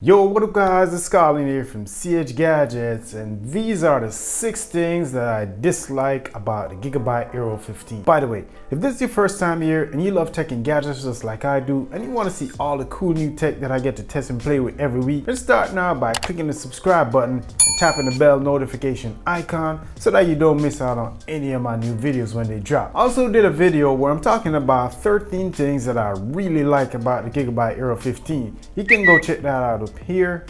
Yo, what up guys, it's Colin here from CH Gadgets, and these are the 6 things that I dislike about the Gigabyte Aero 15. By the way, if this is your first time here and you love tech and gadgets just like I do, and you want to see all the cool new tech that I get to test and play with every week, then start now by clicking the subscribe button and tapping the bell notification icon so that you don't miss out on any of my new videos when they drop. I also did a video where I'm talking about 13 things that I really like about the Gigabyte Aero 15. You can go check that out up here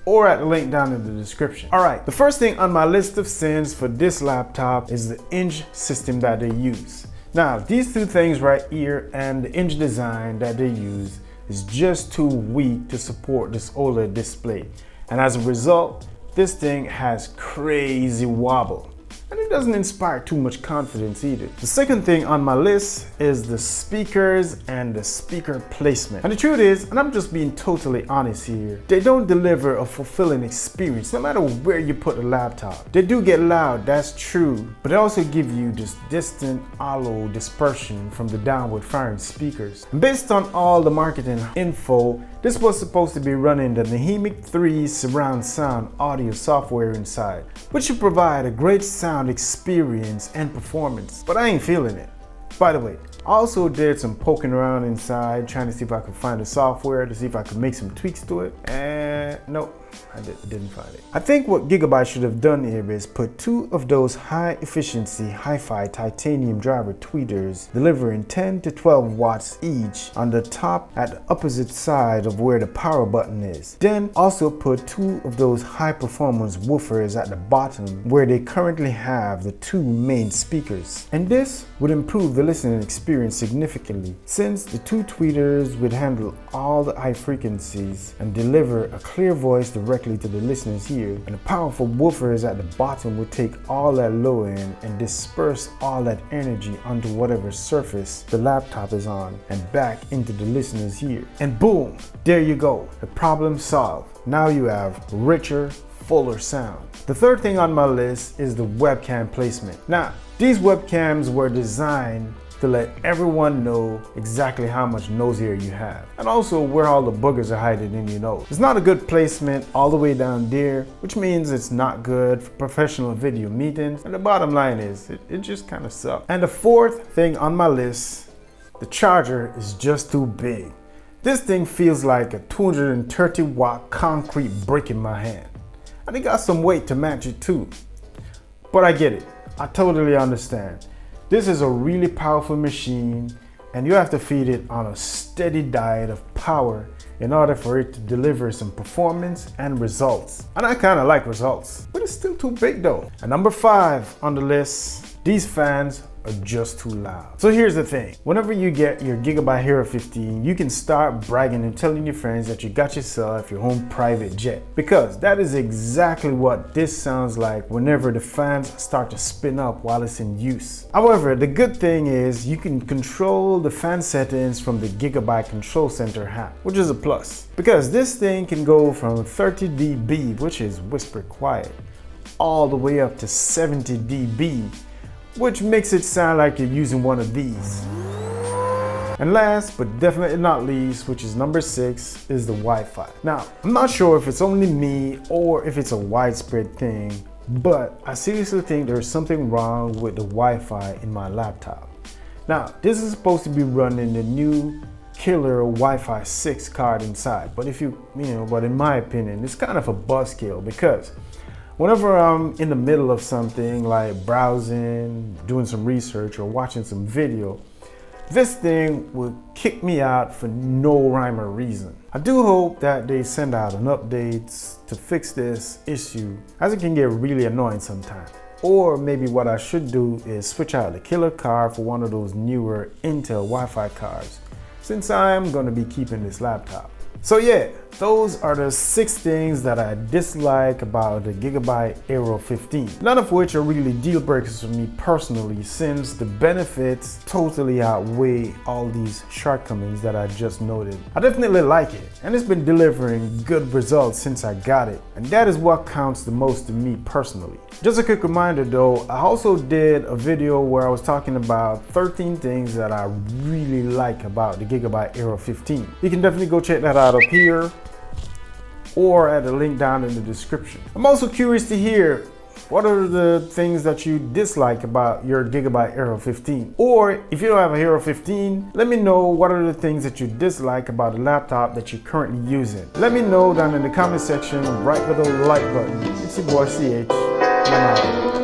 or at the link down in the description. Alright, the first thing on my list of sins for this laptop is the hinge system that they use. Now, these two things right here and the hinge design that they use is just too weak to support this OLED display. And as a result, this thing has crazy wobble. And it doesn't inspire too much confidence either. The second thing on my list is the speakers and the speaker placement. And the truth is, and I'm just being totally honest here, they don't deliver a fulfilling experience no matter where you put the laptop. They do get loud, that's true, but they also give you this distant, hollow dispersion from the downward firing speakers. And based on all the marketing info, this was supposed to be running the Nahimic 3 surround sound audio software inside, which should provide a great sound experience and performance, but I ain't feeling it. By the way, I also did some poking around inside trying to see if I could find the software to see if I could make some tweaks to it, and nope, I didn't find it. I think what Gigabyte should have done here is put 2 of those high efficiency hi-fi titanium driver tweeters delivering 10 to 12 watts each on the top at the opposite side of where the power button is. Then also put 2 of those high performance woofers at the bottom where they currently have the 2 main speakers. And this would improve the listening experience significantly, since the 2 tweeters would handle all the high frequencies and deliver a clear voice directly to the listener's ear, and the powerful woofers at the bottom would take all that low end and disperse all that energy onto whatever surface the laptop is on and back into the listener's ear. And boom, there you go, the problem solved. Now you have richer, fuller sound. The third thing on my list is the webcam placement. Now, these webcams were designed to let everyone know exactly how much nose hair you have, and also where all the boogers are hiding in your nose. It's not a good placement all the way down there, which means it's not good for professional video meetings, and the bottom line is, it just kind of sucks. And the fourth thing on my list, the charger is just too big. This thing feels like a 230 watt concrete brick in my hand, and it got some weight to match it too. But I get it, I totally understand. This is a really powerful machine, and you have to feed it on a steady diet of power in order for it to deliver some performance and results. And I kind of like results, but it's still too big though. And number 5 on the list, these fans are just too loud. So here's the thing, whenever you get your Gigabyte Aero 15, you can start bragging and telling your friends that you got yourself your own private jet, because that is exactly what this sounds like whenever the fans start to spin up while it's in use. However, the good thing is you can control the fan settings from the Gigabyte Control Center app, which is a plus, because this thing can go from 30 dB, which is whisper quiet, all the way up to 70 dB, which makes it sound like you're using one of these. And last but definitely not least, which is number 6, is the Wi-Fi. Now, I'm not sure if it's only me or if it's a widespread thing, but I seriously think there's something wrong with the Wi-Fi in my laptop. Now, this is supposed to be running the new killer Wi-Fi 6 card inside, but but in my opinion, it's kind of a buzzkill, because whenever I'm in the middle of something like browsing, doing some research, or watching some video, this thing will kick me out for no rhyme or reason. I do hope that they send out an update to fix this issue, as it can get really annoying sometimes. Or maybe what I should do is switch out the killer card for one of those newer Intel Wi-Fi cards, since I'm going to be keeping this laptop. So yeah, those are the 6 things that I dislike about the Gigabyte Aero 15. None of which are really deal breakers for me personally, since the benefits totally outweigh all these shortcomings that I just noted. I definitely like it, and it's been delivering good results since I got it, and that is what counts the most to me personally. Just a quick reminder though, I also did a video where I was talking about 13 things that I really like about the Gigabyte Aero 15. You can definitely go check that out up here or at the link down in the description. I'm also curious to hear what are the things that you dislike about your Gigabyte Aero 15? Or if you don't have a Aero 15, let me know what are the things that you dislike about the laptop that you're currently using. Let me know down in the comment section right below the like button. It's your boy CH, and I'm out.